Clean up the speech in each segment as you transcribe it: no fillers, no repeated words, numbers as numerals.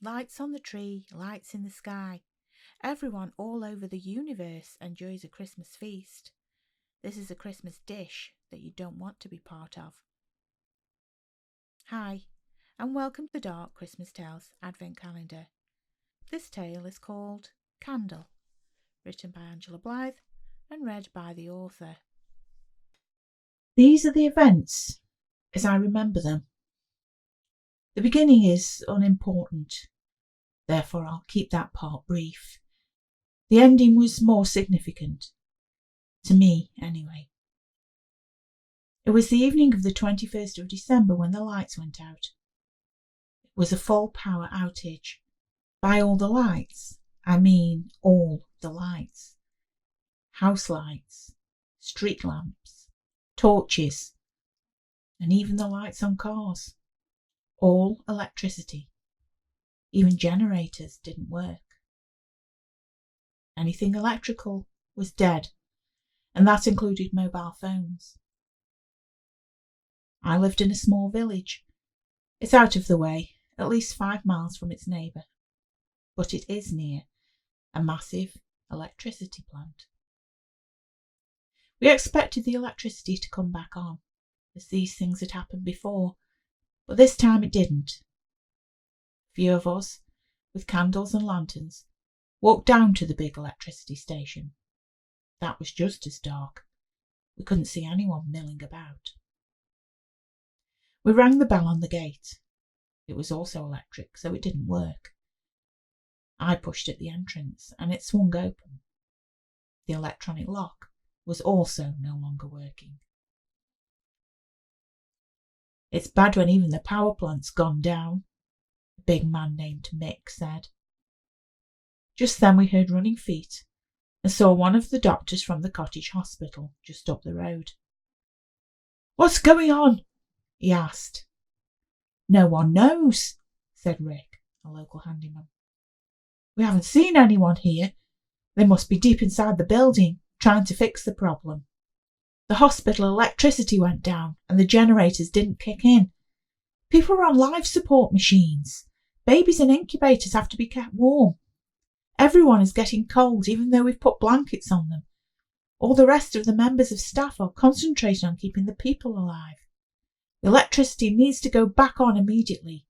Lights on the tree, lights in the sky. Everyone all over the universe enjoys a Christmas feast. This is a Christmas dish that you don't want to be part of. Hi, and welcome to the Dark Christmas Tales Advent Calendar. This tale is called Candle, written by Angela Blythe and read by the author. These are the events as I remember them. The beginning is unimportant, therefore I'll keep that part brief. The ending was more significant, to me anyway. It was the evening of the 21st of December when the lights went out. It was a full power outage. By all the lights, I mean all the lights. House lights, street lamps, torches, and even the lights on cars. All electricity. Even generators didn't work. Anything electrical was dead, and that included mobile phones. I lived in a small village. It's out of the way, at least 5 miles from its neighbour, but it is near a massive electricity plant. We expected the electricity to come back on, as these things had happened before, but this time it didn't. A few of us, with candles and lanterns, walked down to the big electricity station. That was just as dark. We couldn't see anyone milling about. We rang the bell on the gate. It was also electric, so it didn't work. I pushed at the entrance, and it swung open. The electronic lock was also no longer working. "It's bad when even the power plant's gone down," a big man named Mick said. Just then we heard running feet and saw one of the doctors from the cottage hospital just up the road. "What's going on?" he asked. "No one knows," said Rick, a local handyman. "We haven't seen anyone here. They must be deep inside the building, trying to fix the problem. The hospital electricity went down and the generators didn't kick in. People are on life support machines. Babies in incubators have to be kept warm. Everyone is getting cold even though we've put blankets on them. All the rest of the members of staff are concentrating on keeping the people alive. The electricity needs to go back on immediately.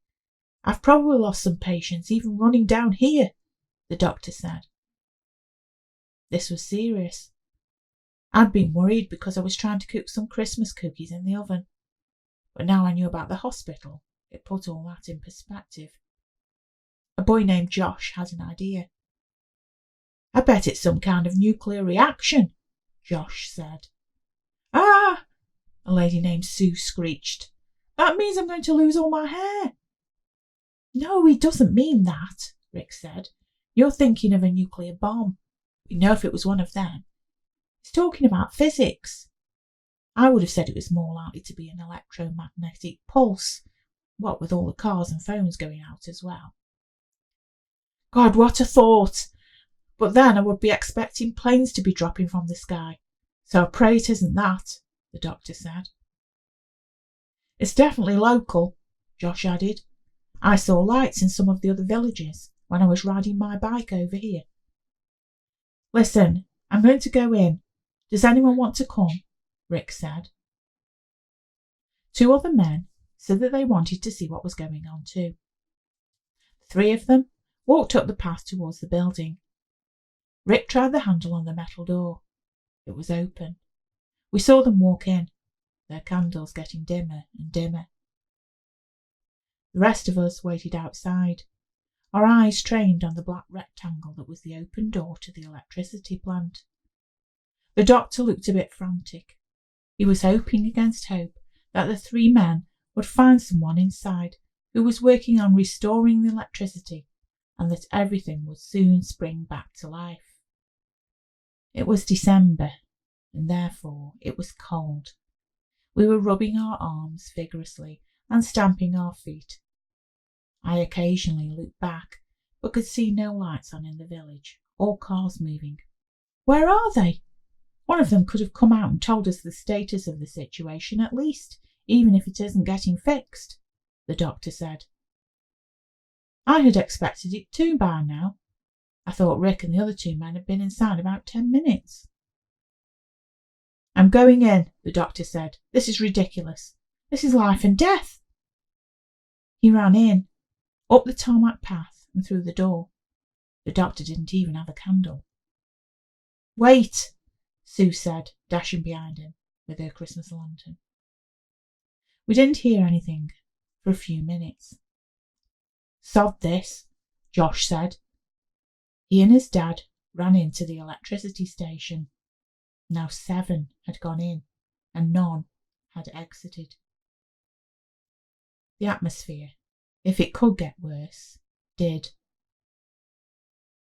I've probably lost some patients even running down here," the doctor said. This was serious. I'd been worried because I was trying to cook some Christmas cookies in the oven. But now I knew about the hospital, it put all that in perspective. A boy named Josh had an idea. "I bet it's some kind of nuclear reaction," Josh said. "Ah!" a lady named Sue screeched. "That means I'm going to lose all my hair." "No, he doesn't mean that," Rick said. "You're thinking of a nuclear bomb. We know if it was one of them. He's talking about physics. I would have said it was more likely to be an electromagnetic pulse, what with all the cars and phones going out as well." "God, what a thought! But then I would be expecting planes to be dropping from the sky, so I pray it isn't that," the doctor said. "It's definitely local," Josh added. "I saw lights in some of the other villages when I was riding my bike over here." "Listen, I'm going to go in. Does anyone want to come?" Rick said. 2 other men said that they wanted to see what was going on too. The 3 of them walked up the path towards the building. Rick tried the handle on the metal door. It was open. We saw them walk in, their candles getting dimmer and dimmer. The rest of us waited outside, our eyes trained on the black rectangle that was the open door to the electricity plant. The doctor looked a bit frantic. He was hoping against hope that the 3 men would find someone inside who was working on restoring the electricity and that everything would soon spring back to life. It was December, and therefore it was cold. We were rubbing our arms vigorously and stamping our feet. I occasionally looked back, but could see no lights on in the village, or cars moving. "Where are they? One of them could have come out and told us the status of the situation at least, even if it isn't getting fixed," the doctor said. I had expected it too by now. I thought Rick and the other 2 men had been inside about 10 minutes. I'm going in, the doctor said. This is ridiculous. This is life and death. He ran in, up the tarmac path and through the door. The doctor didn't even have a candle. Wait, Sue said, dashing behind him with her Christmas lantern. We didn't hear anything for a few minutes. Sod this, Josh said. He and his dad ran into the electricity station. Now 7 had gone in and none had exited. The atmosphere, if it could get worse, did.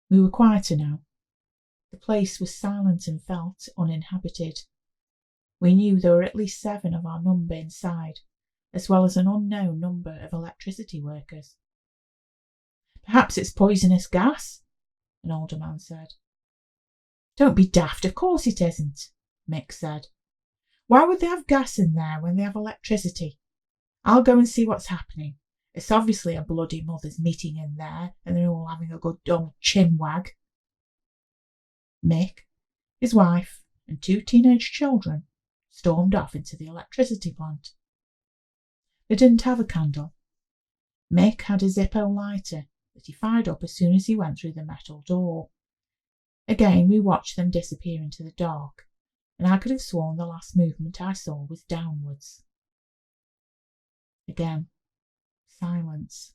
We were quieter now. The place was silent and felt uninhabited. We knew there were at least 7 of our number inside, as well as an unknown number of electricity workers. Perhaps it's poisonous gas, an older man said. Don't be daft, of course it isn't, Mick said. Why would they have gas in there when they have electricity? I'll go and see what's happening. It's obviously a bloody mother's meeting in there, and they're all having a good old chinwag. Mick, his wife, and 2 teenage children stormed off into the electricity plant. They didn't have a candle. Mick had a Zippo lighter that he fired up as soon as he went through the metal door. Again we watched them disappear into the dark, and I could have sworn the last movement I saw was downwards. Again, silence.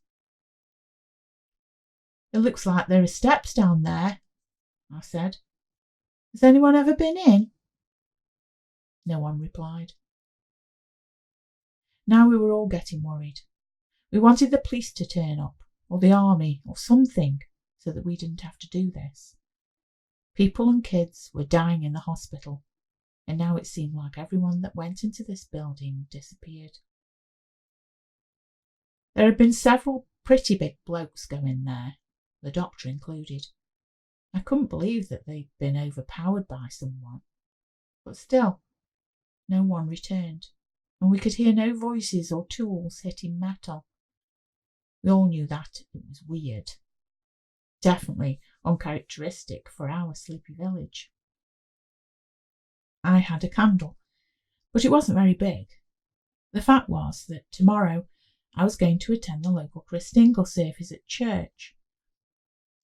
It looks like there are steps down there, I said. Has anyone ever been in? No one replied. Now we were all getting worried. We wanted the police to turn up, or the army, or something, so that we didn't have to do this. People and kids were dying in the hospital, and now it seemed like everyone that went into this building disappeared. There had been several pretty big blokes go in there, the doctor included. I couldn't believe that they'd been overpowered by someone. But still, no one returned, and we could hear no voices or tools hitting metal. We all knew that it was weird. Definitely uncharacteristic for our sleepy village. I had a candle, but it wasn't very big. The fact was that tomorrow I was going to attend the local Christingle service at church.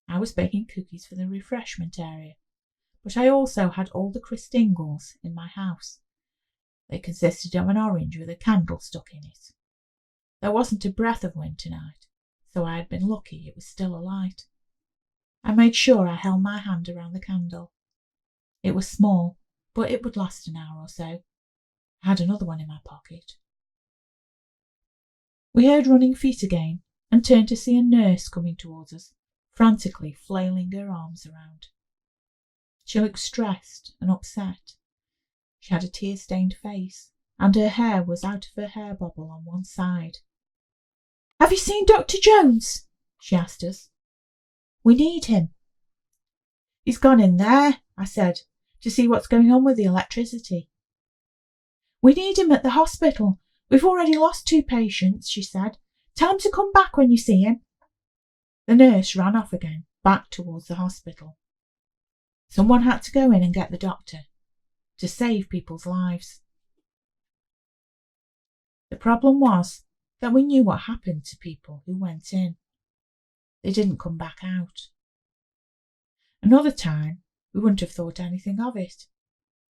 I was baking cookies for the refreshment area, but I also had all the Christingles in my house. They consisted of an orange with a candle stuck in it. There wasn't a breath of wind tonight, so I had been lucky it was still alight. I made sure I held my hand around the candle. It was small, but it would last an hour or so. I had another one in my pocket. We heard running feet again and turned to see a nurse coming towards us, frantically flailing her arms around. She looked stressed and upset. She had a tear-stained face, and her hair was out of her hair bobble on one side. "Have you seen Dr. Jones?" she asked us. "We need him." "He's gone in there," I said, "to see what's going on with the electricity." "We need him at the hospital. We've already lost 2 patients," she said. "Tell him to come back when you see him." The nurse ran off again, back towards the hospital. Someone had to go in and get the doctor, to save people's lives. The problem was that we knew what happened to people who went in. They didn't come back out. Another time, we wouldn't have thought anything of it.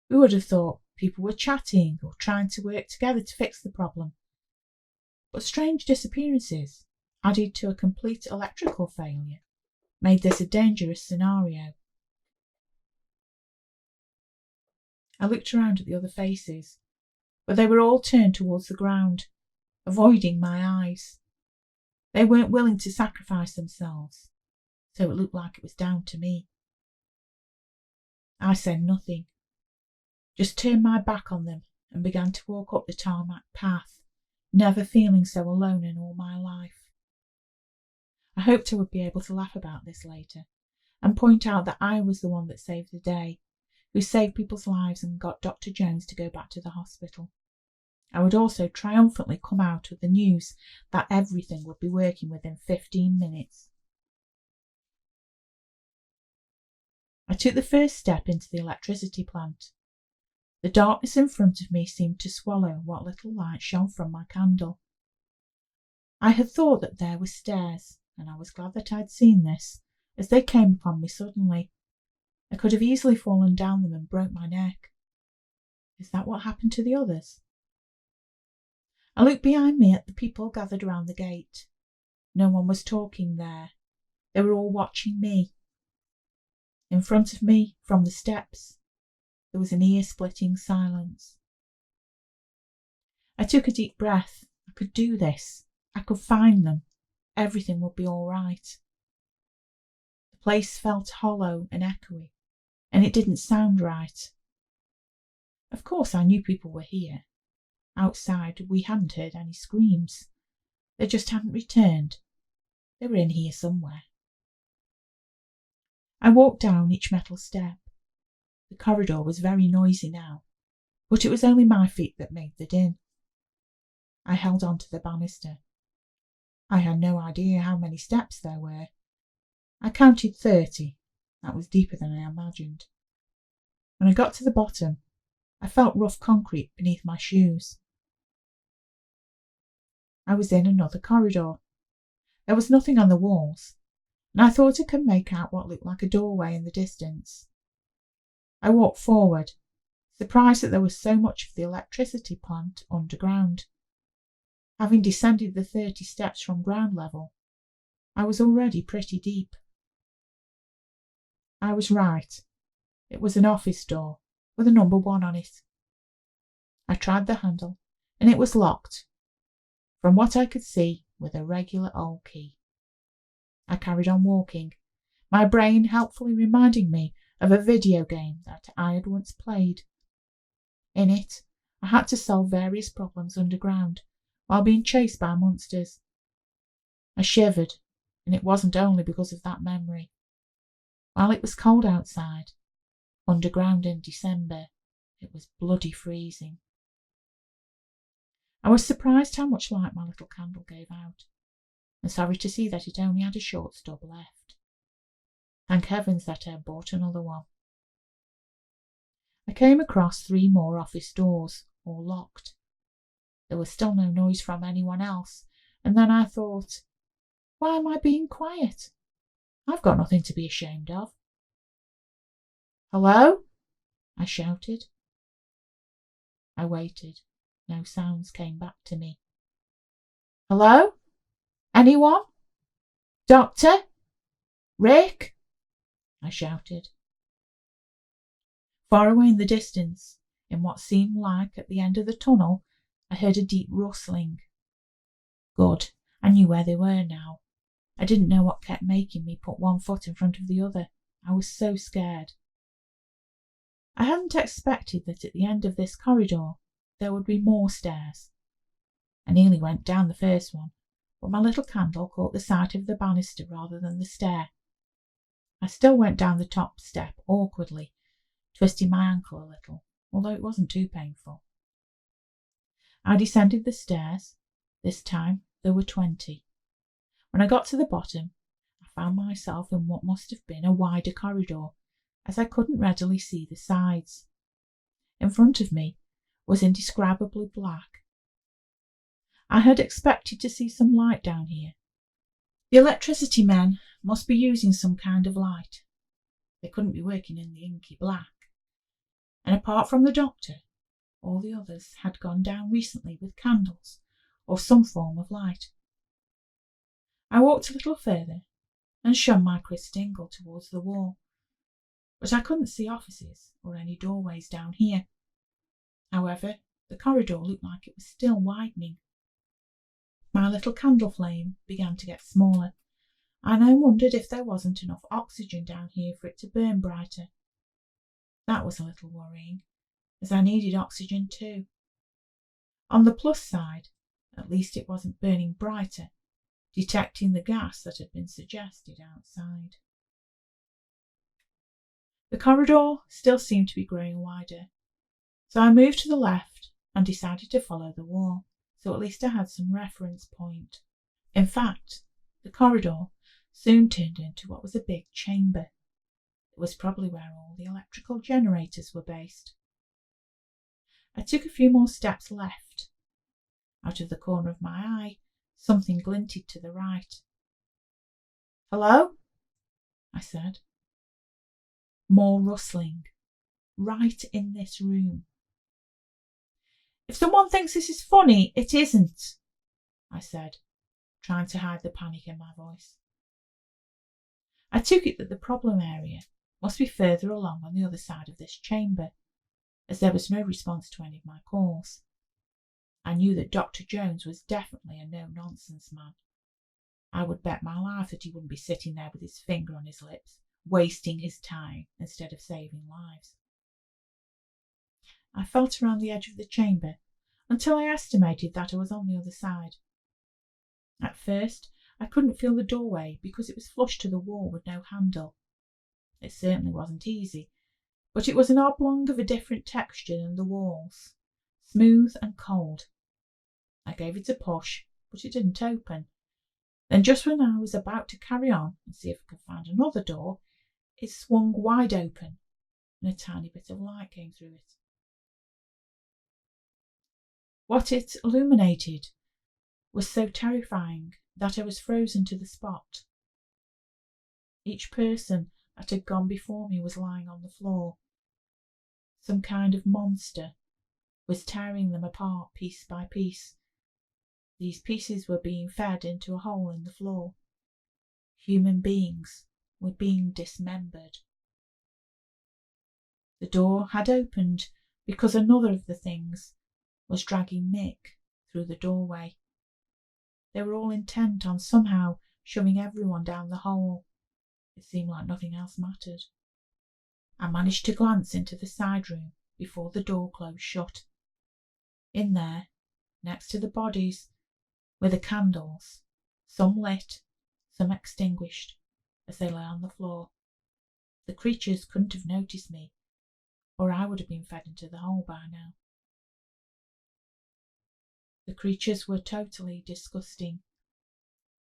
We would have thought people were chatting or trying to work together to fix the problem. But strange disappearances, added to a complete electrical failure, made this a dangerous scenario. I looked around at the other faces, but they were all turned towards the ground, avoiding my eyes. They weren't willing to sacrifice themselves, so it looked like it was down to me. I said nothing, just turned my back on them and began to walk up the tarmac path, never feeling so alone in all my life. I hoped I would be able to laugh about this later and point out that I was the one that saved the day, who saved people's lives and got Dr. Jones to go back to the hospital. I would also triumphantly come out with the news that everything would be working within 15 minutes. I took the first step into the electricity plant. The darkness in front of me seemed to swallow what little light shone from my candle. I had thought that there were stairs, and I was glad that I'd seen this, as they came upon me suddenly. I could have easily fallen down them and broke my neck. Is that what happened to the others? I looked behind me at the people gathered around the gate. No one was talking there. They were all watching me. In front of me, from the steps, there was an ear-splitting silence. I took a deep breath. I could do this. I could find them. Everything would be all right. The place felt hollow and echoey, and it didn't sound right. Of course I knew people were here. Outside we hadn't heard any screams. They just hadn't returned. They were in here somewhere. I walked down each metal step. The corridor was very noisy now, but it was only my feet that made the din. I held on to the banister. I had no idea how many steps there were. I counted 30. That was deeper than I imagined. When I got to the bottom, I felt rough concrete beneath my shoes. I was in another corridor. There was nothing on the walls, and I thought I could make out what looked like a doorway in the distance. I walked forward, surprised that there was so much of the electricity plant underground. Having descended the 30 steps from ground level, I was already pretty deep. I was right. It was an office door with a number 1 on it. I tried the handle, and it was locked, from what I could see, with a regular old key. I carried on walking, my brain helpfully reminding me of a video game that I had once played. In it, I had to solve various problems underground while being chased by monsters. I shivered, and it wasn't only because of that memory. While it was cold outside, underground in December, it was bloody freezing. I was surprised how much light my little candle gave out, and sorry to see that it only had a short stub left. Thank heavens that I had bought another one. I came across 3 more office doors, all locked. There was still no noise from anyone else, and then I thought, why am I being quiet? I've got nothing to be ashamed of. Hello? I shouted. I waited. No sounds came back to me. Hello? Anyone? Doctor? Rick? I shouted. Far away in the distance, in what seemed like at the end of the tunnel, I heard a deep rustling. Good, I knew where they were now. I didn't know what kept making me put one foot in front of the other. I was so scared. I hadn't expected that at the end of this corridor there would be more stairs. I nearly went down the first one, but my little candle caught the side of the banister rather than the stair. I still went down the top step awkwardly, twisting my ankle a little, although it wasn't too painful. I descended the stairs. This time there were 20. When I got to the bottom, I found myself in what must have been a wider corridor, as I couldn't readily see the sides. In front of me was indescribably black. I had expected to see some light down here. The electricity men must be using some kind of light. They couldn't be working in the inky black. And apart from the doctor, all the others had gone down recently with candles or some form of light. I walked a little further and shone my crystal towards the wall, but I couldn't see offices or any doorways down here. However, the corridor looked like it was still widening. My little candle flame began to get smaller, and I wondered if there wasn't enough oxygen down here for it to burn brighter. That was a little worrying, as I needed oxygen too. On the plus side, at least it wasn't burning brighter, detecting the gas that had been suggested outside. The corridor still seemed to be growing wider, so I moved to the left and decided to follow the wall, so at least I had some reference point. In fact, the corridor soon turned into what was a big chamber. It was probably where all the electrical generators were based. I took a few more steps left. Out of the corner of my eye, something glinted to the right. "Hello?" I said. More rustling, right in this room. "If someone thinks this is funny, it isn't," I said, trying to hide the panic in my voice. I took it that the problem area must be further along on the other side of this chamber, as there was no response to any of my calls. I knew that Dr. Jones was definitely a no-nonsense man. I would bet my life that he wouldn't be sitting there with his finger on his lips, wasting his time instead of saving lives. I felt around the edge of the chamber until I estimated that I was on the other side. At first, I couldn't feel the doorway because it was flush to the wall with no handle. It certainly wasn't easy, but it was an oblong of a different texture than the walls, smooth and cold. I gave it a push, but it didn't open. Then just when I was about to carry on and see if I could find another door, it swung wide open and a tiny bit of light came through it. What it illuminated was so terrifying that I was frozen to the spot. Each person that had gone before me was lying on the floor. Some kind of monster was tearing them apart piece by piece. These pieces were being fed into a hole in the floor. Human beings were being dismembered. The door had opened because another of the things was dragging Mick through the doorway. They were all intent on somehow shoving everyone down the hole. It seemed like nothing else mattered. I managed to glance into the side room before the door closed shut. In there, next to the bodies, were the candles, some lit, some extinguished, as they lay on the floor. The creatures couldn't have noticed me, or I would have been fed into the hole by now. The creatures were totally disgusting.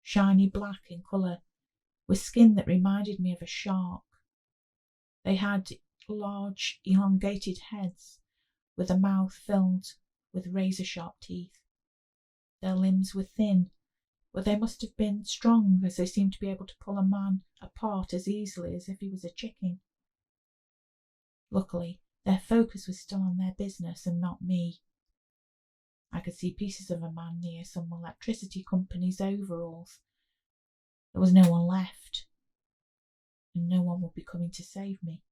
Shiny black in colour, with skin that reminded me of a shark. They had large, elongated heads, with a mouth filled with razor-sharp teeth. Their limbs were thin, but they must have been strong, as they seemed to be able to pull a man apart as easily as if he was a chicken. Luckily, their focus was still on their business and not me. I could see pieces of a man near some electricity company's overalls. There was no one left, and no one would be coming to save me.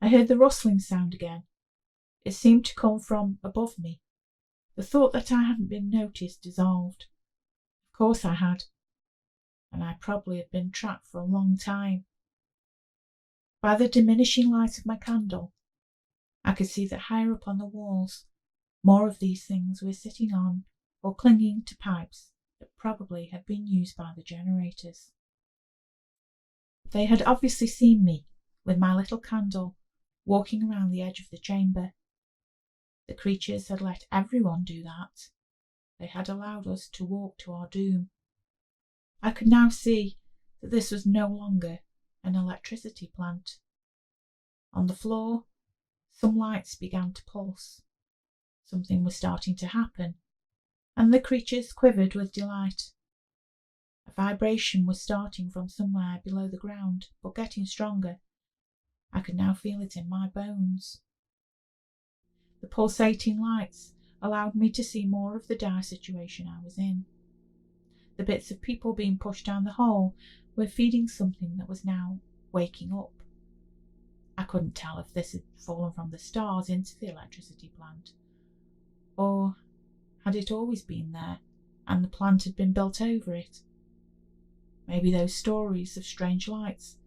I heard the rustling sound again. It seemed to come from above me. The thought that I hadn't been noticed dissolved. Of course I had, and I probably had been trapped for a long time. By the diminishing light of my candle, I could see that higher up on the walls, more of these things were sitting on or clinging to pipes that probably had been used by the generators. They had obviously seen me, with my little candle, walking around the edge of the chamber. The creatures had let everyone do that. They had allowed us to walk to our doom. I could now see that this was no longer an electricity plant. On the floor, some lights began to pulse. Something was starting to happen, and the creatures quivered with delight. A vibration was starting from somewhere below the ground, but getting stronger. I could now feel it in my bones. The pulsating lights allowed me to see more of the dire situation I was in. The bits of people being pushed down the hole were feeding something that was now waking up. I couldn't tell if this had fallen from the stars into the electricity plant, or had it always been there and the plant had been built over it. Maybe those stories of strange lights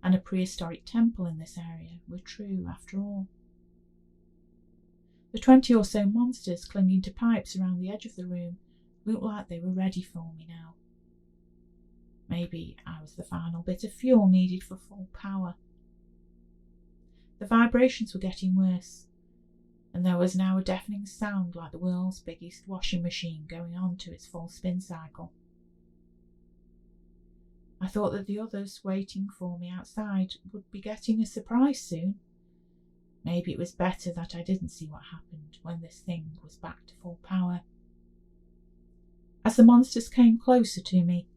and a prehistoric temple in this area were true after all. The 20 or so monsters clinging to pipes around the edge of the room looked like they were ready for me now. Maybe I was the final bit of fuel needed for full power. The vibrations were getting worse, and there was now a deafening sound like the world's biggest washing machine going on to its full spin cycle. I I thought that the others waiting for me outside would be getting a surprise soon. Maybe it was better that I didn't see what happened when this thing was back to full power. As the monsters came closer to me,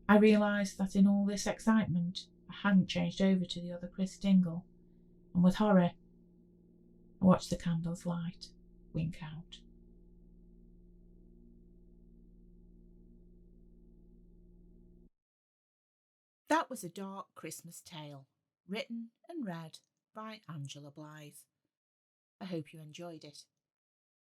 I realised that in all this excitement I hadn't changed over to the other Chris Dingle, and with horror I watched the candle's light wink out. That was A Dark Christmas Tale, written and read by Angela Blythe. I hope you enjoyed it.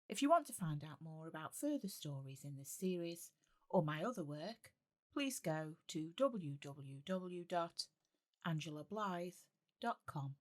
If you want to find out more about further stories in this series or my other work, please go to www.angelablythe.com.